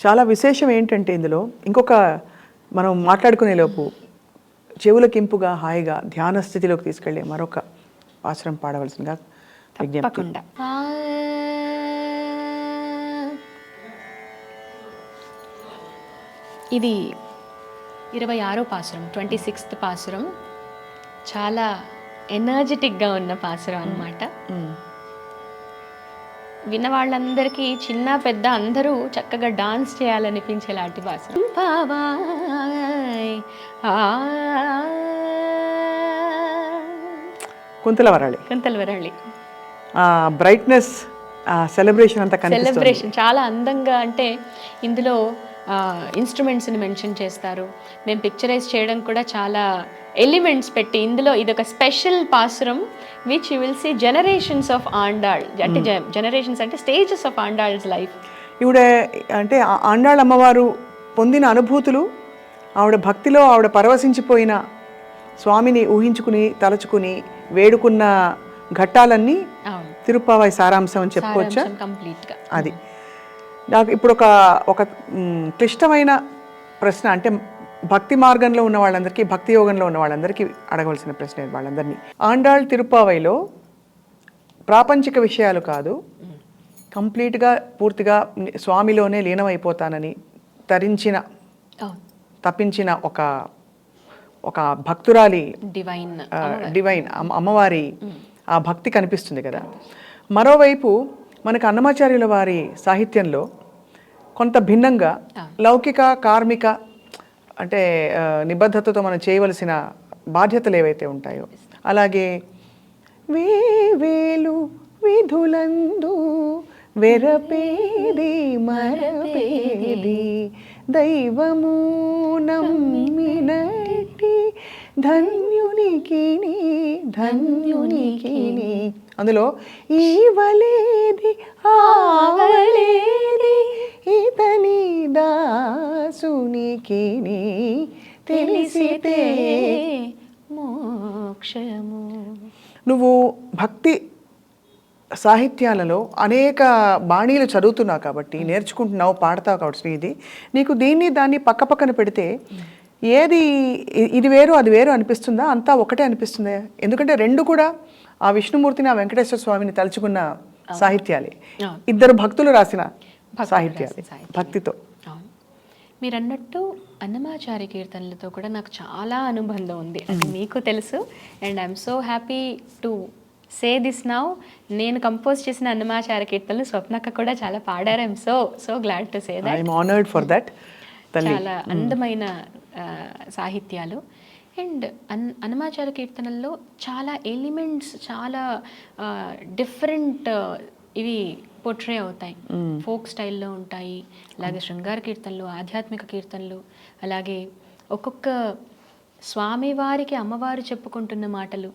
చాలా విశేషం ఏంటంటే ఇందులో ఇంకొక మనం మాట్లాడుకునే లోపు చెవులకింపుగా హాయిగా ధ్యాన స్థితిలోకి తీసుకెళ్లే మరొక పాశ్రం పాడవలసిందిగా విజ్ఞప్తి. తప్పకుండా. ఇది 26వ పాసురం, 26th పాసురం. చాలా ఎనర్జెటిక్గా ఉన్న పాసురం అన్నమాట. విన్న వాళ్ళందరికీ చిన్న పెద్ద అందరూ చక్కగా డాన్స్ చేయాలనిపించేలాంటి పాసురం. కుంతలవరళి బ్రైట్నెస్ సెలబ్రేషన్ అంతా సెలబ్రేషన్ చాలా అందంగా. అంటే ఇందులో ఇన్స్ట్రుమెంట్స్ని మెన్షన్ చేస్తారు. మేము పిక్చరైజ్ చేయడం కూడా చాలా ఎలిమెంట్స్ పెట్టి ఇందులో ఇదొక స్పెషల్ పాసురం which you will see generations of Andal. అంటే జనరేషన్స్ అంటే స్టేజెస్ ఆఫ్ ఆండాళ్స్ లైఫ్. ఇవిడ అంటే ఆండాళ్ అమ్మవారు పొందిన అనుభూతులు, ఆవిడ భక్తిలో ఆవిడ పరవశించిపోయిన స్వామిని ఊహించుకుని తలుచుకుని వేడుకున్న ఘట్టాలన్నీ తిరుప్పావై సారాంశం అని చెప్పుకోవచ్చా? కంప్లీట్గా అది. నాకు ఇప్పుడు ఒక క్లిష్టమైన ప్రశ్న, అంటే భక్తి మార్గంలో ఉన్న వాళ్ళందరికీ, భక్తి యోగంలో ఉన్న వాళ్ళందరికీ అడగవలసిన ప్రశ్న వాళ్ళందరినీ. ఆండాళ్ తిరుప్పావైలో ప్రాపంచిక విషయాలు కాదు, కంప్లీట్గా పూర్తిగా స్వామిలోనే లీనమైపోతానని తప్పించిన ఒక భక్తురాలి డివైన్ అమ్మవారి ఆ భక్తి కనిపిస్తుంది కదా. మరోవైపు మనకు అన్నమాచార్యుల వారి సాహిత్యంలో కొంత భిన్నంగా లౌకిక కార్మిక అంటే నిబద్ధతతో మనం చేయవలసిన బాధ్యతలు ఏవైతే ఉంటాయో, అలాగే వేవేలు విధులందు వెరపేది మరపేది దైవము నమ్మినట్టి ధన్యునికి అందులో ఈవలేది ఆవలేది ఇతని దాసునికి తెలిసితే మోక్షము. నువ్వు భక్తి సాహిత్యాలలో అనేక బాణీలు చదువుతున్నావు కాబట్టి, నేర్చుకుంటున్నావు, పాడతావు కాబట్టి శ్రీది, నీకు దాన్ని పక్కన పెడితే ఏది ఇది వేరు అది వేరు అనిపిస్తుందా? అంతా ఒకటే అనిపిస్తుందా? ఎందుకంటే రెండు కూడా ఆ విష్ణుమూర్తిని, ఆ వెంకటేశ్వర స్వామిని తలుచుకున్న సాహిత్యాలే, ఇద్దరు భక్తులు రాసిన సాహిత్యాలే భక్తితో. మీరు అన్నట్టు అన్నమాచార్య కీర్తనలతో కూడా నాకు చాలా అనుబంధం ఉంది, అది మీకు తెలుసు. And I'm so happy to say this now. నేను కంపోజ్ చేసిన అన్నమాచార్య కీర్తనలు స్వప్నక్క కూడా చాలా పాడారు. I'm so glad to say that. I'm honoured for that. చాలా అందమైన సాహిత్యాలు. అండ్ అన్నమాచార్య కీర్తనల్లో చాలా ఎలిమెంట్స్, చాలా డిఫరెంట్ ఇవి పోర్ట్రే అవుతాయి. ఫోక్ స్టైల్లో ఉంటాయి, అలాగే శృంగార కీర్తనలు, ఆధ్యాత్మిక కీర్తనలు, అలాగే ఒక్కొక్క స్వామివారికి అమ్మవారు చెప్పుకుంటున్న మాటలు,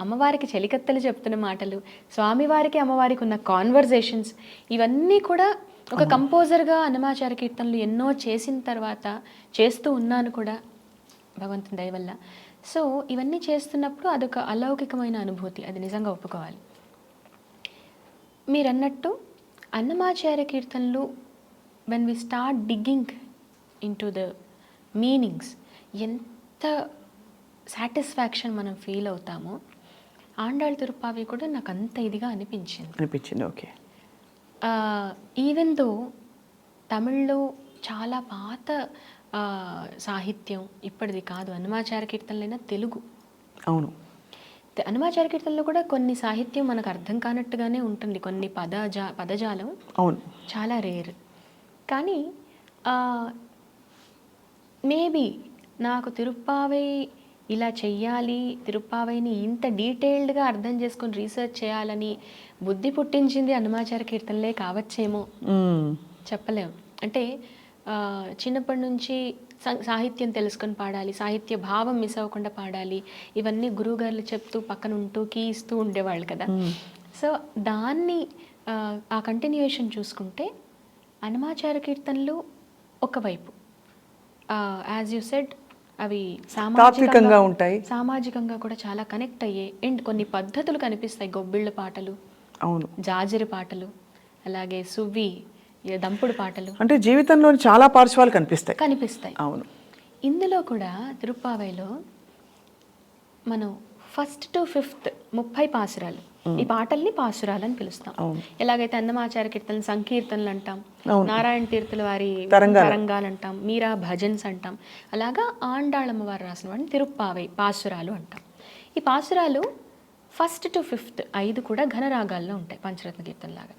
అమ్మవారికి చెలికత్తెలు చెప్తున్న మాటలు, స్వామివారికి అమ్మవారికి ఉన్న కాన్వర్జేషన్స్, ఇవన్నీ కూడా ఒక కంపోజర్గా అన్నమాచార్య కీర్తనలు ఎన్నో చేసిన తర్వాత చేస్తూ ఉన్నాను కూడా భగవంతుని దయ వల్ల. సో ఇవన్నీ చేస్తున్నప్పుడు అదొక అలౌకికమైన అనుభూతి, అది నిజంగా ఒప్పుకోవాలి. మీరు అన్నట్టు అన్నమాచార్య కీర్తనలు when we start digging into the meanings, ఎంత సాటిస్ఫాక్షన్ మనం ఫీల్ అవుతామో. ఆండాళ్ తిరుప్పావి కూడా నాకు అంత ఇదిగా అనిపించింది. ఓకే. ఈవెన్ దో తమిళ్లో చాలా పాత సాహిత్యం, ఇప్పటిది కాదు. అన్నమాచార్య కీర్తనలైనా తెలుగు. అవును. అన్నమాచార్య కీర్తనలో కూడా కొన్ని సాహిత్యం మనకు అర్థం కానట్టుగానే ఉంటుంది, కొన్ని పదజాలం అవును చాలా రేర్. కానీ మేబీ నాకు తిరుప్పావై ఇలా చెయ్యాలి, తిరుప్పావైని ఇంత డీటెయిల్డ్గా అర్థం చేసుకొని రీసెర్చ్ చేయాలని బుద్ధి పుట్టించింది అన్నమాచార్య కీర్తనలే కావచ్చేమో, చెప్పలేము. అంటే చిన్నప్పటి నుంచి సాహిత్యం తెలుసుకొని పాడాలి, సాహిత్య భావం మిస్ అవ్వకుండా పాడాలి, ఇవన్నీ గురువుగారులు చెప్తూ పక్కన ఉంటూ కీయిస్తూ ఉండేవాళ్ళు కదా. సో దాన్ని ఆ కంటిన్యూయేషన్ చూసుకుంటే అన్నమాచార్య కీర్తనలు ఒకవైపు యాజ్ యూ సెడ్ అవి సామాజికంగా ఉంటాయి, సామాజికంగా కూడా చాలా కనెక్ట్ అయ్యే. అండ్ కొన్ని పద్ధతులు కనిపిస్తాయి, గొబ్బిళ్ళ పాటలు, అవును, జాజరి పాటలు, అలాగే సువ్వి, దంపుడు పాటలు అంటే జీవితంలోని చాలా పార్శ్వాలు కనిపిస్తాయి. కనిపిస్తాయి. అవును. ఇందులో కూడా తిరుప్పావైలో మనం 1st to 5th 30 పాసురాలు, ఈ పాటల్ని పాసురాలు అని పిలుస్తాం. ఎలాగైతే అన్నమాచార్య కీర్తనలు సంకీర్తనలు అంటాం, నారాయణ తీర్థుల వారి తరంగాలు అంటాం, మీరా భజన్స్ అంటాం, అలాగా ఆండాళమ్మ వారు రాసిన వాటిని తిరుప్పావై పాసురాలు అంటాం. ఈ పాసురాలు 1st to 5th 5 కూడా ఘనరాగాల్లో ఉంటాయి, పంచరత్న కీర్తనలాగా.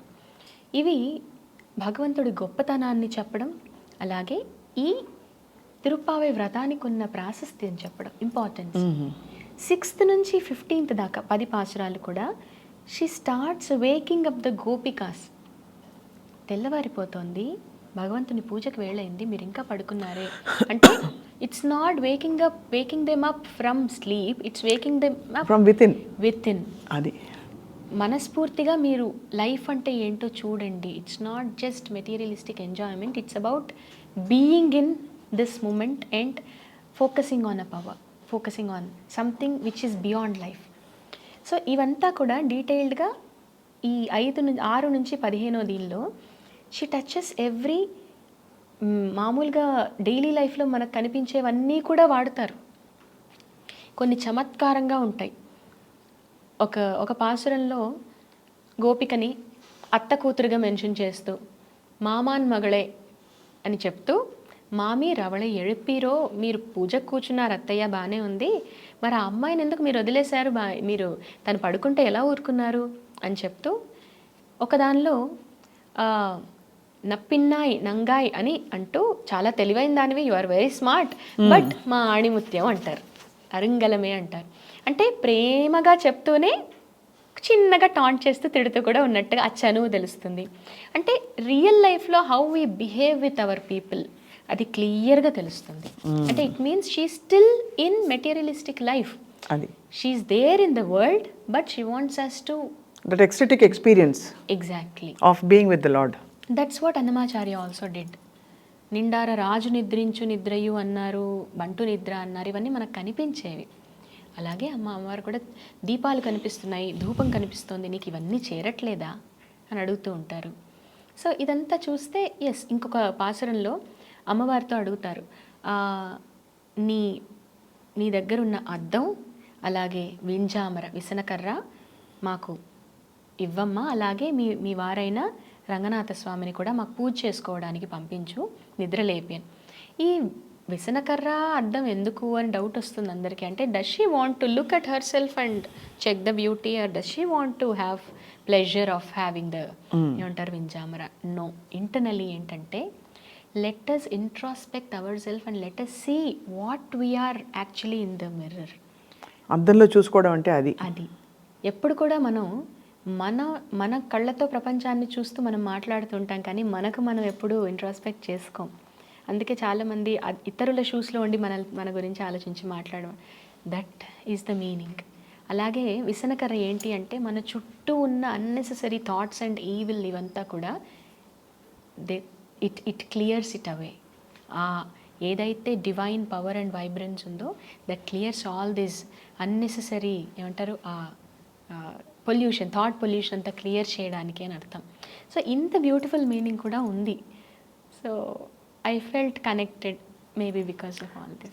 ఇవి భగవంతుడి గొప్పతనాన్ని చెప్పడం, అలాగే ఈ తిరుప్పావై వ్రతానికి ఉన్న ప్రాశస్త్యం చెప్పడం, ఇంపార్టెన్స్. 6th నుంచి 15th దాకా 10 పాసురాలు కూడా she starts waking up the gopikas. తెల్లవారిపోతోంది, భగవంతుని పూజకు వేళైంది, మీరు ఇంకా పడుకున్నారే అంటే it's not waking them up from sleep, it's waking them up from within. అది మనస్ఫూర్తిగా మీరు లైఫ్ అంటే ఏంటో చూడండి. It's not just materialistic enjoyment, it's about being in this moment and focusing on a power, focusing on something which is beyond life. So ఇవంతా కూడా డీటెయిల్డ్గా ఈ 6 నుంచి 15 దీనిలో షీ టచెస్ ఎవ్రీ, మామూలుగా డైలీ లైఫ్లో మనకు కనిపించేవన్నీ కూడా వాడతారు, కొన్ని చమత్కారంగా ఉంటాయి. ఒక పాసురంలో గోపికని అత్త కూతురుగా మెన్షన్ చేస్తూ మామాన్ మగళే అని చెప్తూ, మామీ రవళ ఎഴുపీరో, మీరు పూజకు కూర్చున్నారు అత్తయ్య బాగానే ఉంది, మరి ఆ అమ్మాయిని ఎందుకు మీరు వదిలేశారు, మీరు తను పడుకుంటే ఎలా ఊరుకున్నారు అని చెప్తూ, ఒకదానిలో నప్పిన్నాయ్ నంగాయ్ అని అంటూ, చాలా తెలివైన దానివి, you are very smart, but మా ఆణిముత్యం అంటారు, అరుంగలమే అంటారు. అంటే ప్రేమగా చెప్తూనే చిన్నగా టాంట్ చేస్తూ తిడుతూ కూడా ఉన్నట్టుగా ఆ చనువు తెలుస్తుంది. అంటే రియల్ లైఫ్లో how we behave with our people అది క్లియర్గా తెలుస్తుంది. అంటే it means she still in materialistic life, she is there in the world, but she wants us to that ecstatic experience exactly of being with the Lord. That's what Annamacharya also did. నిండార రాజు నిద్రించు నిద్రయు అన్నారు, బంటు నిద్ర అన్నారు, ఇవన్నీ మనకు కనిపించేవి. అలాగే అమ్మవారు కూడా దీపాలు కనిపిస్తున్నాయి, ధూపం కనిపిస్తుంది, నీకు ఇవన్నీ చేరట్లేదా అని అడుగుతూ ఉంటారు. సో ఇదంతా చూస్తే ఎస్, ఇంకొక పాసురంలో అమ్మవారితో అడుగుతారు, నీ దగ్గర ఉన్న అద్దం, అలాగే వింజామర విసనకర్ర మాకు ఇవ్వమ్మా, అలాగే మీ వారైన రంగనాథ స్వామిని కూడా మాకు పూజ చేసుకోవడానికి పంపించు, నిద్ర లేపాను. ఈ విసనకర్ర అద్దం ఎందుకు అని డౌట్ వస్తుంది అందరికీ. అంటే does she want to look at herself and check the beauty, or does she want to have pleasure of having the ఏమంటారు వింజామర? నో, ఇంటర్నలీ ఏంటంటే let us introspect ourselves and let us see what we are actually in the mirror. అద్దంలో చూసుకోవడం అంటే అది ఎప్పుడు కూడా మనం మన కళ్ళతో ప్రపంచాన్ని చూస్తూ మనం మాట్లాడుతుంటాం, కానీ మనం ఎప్పుడు ఇంట్రాస్పెక్ట్ చేసుకోం. అందుకే చాలామంది ఇతరుల షూస్లో ఉండి మన గురించి ఆలోచించి మాట్లాడడం, దట్ ఈస్ ద మీనింగ్. అలాగే విసనకర్ర ఏంటి అంటే మన చుట్టూ ఉన్న అన్నెసెసరీ థాట్స్ అండ్ ఈవిల్ ఇవంతా కూడా ఇట్ క్లియర్స్ ఇట్ అవే. ఏదైతే డివైన్ పవర్ అండ్ వైబ్రెన్స్ ఉందో that clears all this unnecessary ఏమంటారు పొల్యూషన్, థాట్ పొల్యూషన్ అంతా క్లియర్ చేయడానికి అని అర్థం. సో ఇంత బ్యూటిఫుల్ మీనింగ్ కూడా ఉంది. So I felt connected maybe because of all this.